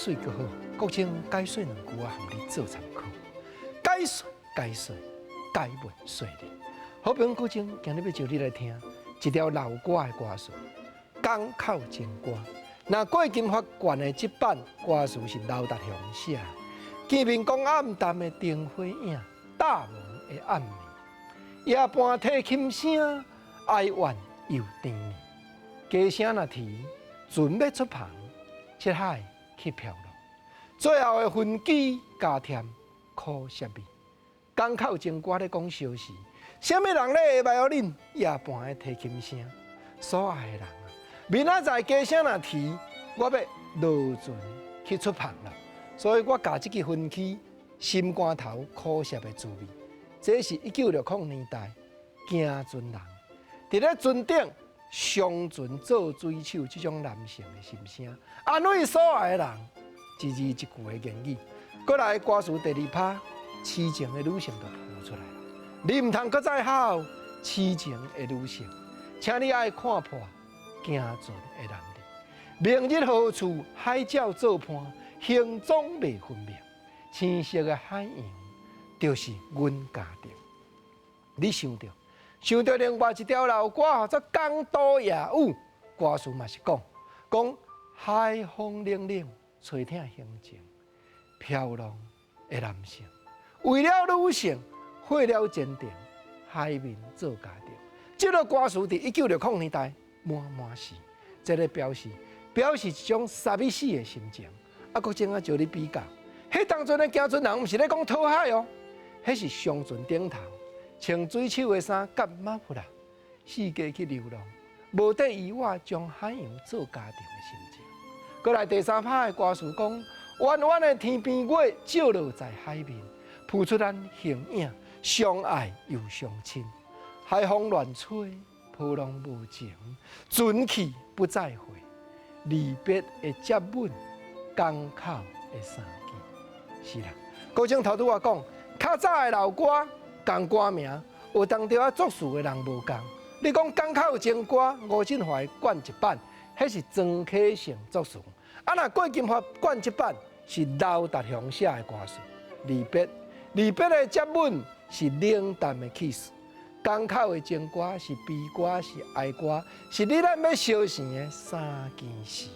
水阁好，国清解水两句啊，含你做参考。解水，解水，解文水利。好朋友国清今日要招你来听一条老歌的歌词，港口情歌。那过金法院的这版歌词是刘达雄写，见面讲暗淡的灯火影，大门的暗暝，夜半提琴声，哀怨又甜蜜。歌声若啼，船要出航，七海去漂流。最后的分机加添苦涩味。港口情歌咧讲相思，什么人咧会爱恁夜半的提琴声？所爱的人啊，明仔载歌声若啼，我要落船去出航了。所以我加这个分机，心肝头苦涩的滋味。这是1960年代行船人伫咧船顶上船做水手这种男性的心声，安慰所爱的人，一字一句的言语。过来歌词第二趴，痴情的女性就浮出来了。你唔通搁再好，痴情的女性，请你爱看破行船的男儿。明日何处海鸟做伴，行踪未分明。青色的海洋，就是阮家庭。你想到另外一条老歌叫做《港都夜雨》，歌词嘛是讲海风冷冷，吹挺心情，飘浪的男性为了女性毁了坚定，海面做家庭。这个歌词伫1960年代满是，这个表示一种傻逼死的心情。啊，国正啊，就你比较，迄当阵的行船人毋是咧讲讨海哦，迄是上船顶头穿水手的衫，夹马布啦，四界去流浪，无得伊我将海洋做家庭的心情。过来第三趴的歌词讲，弯弯的天边月照落在海面，浮出咱形影，相爱又相亲。海风乱吹，波浪无情，船去不再回，离别的接吻，港口的相见。是啦，高正头拄我讲，较早的老歌，共歌名，有当着啊作词的人无共。你讲港口情歌，吴振华灌一版，迄是庄启成作词。啊，那郭金华灌一版是刘达雄写的歌词。离别的接吻是冷淡的气势。港口的情歌是悲歌，是哀歌，是你咱要相思的三件事。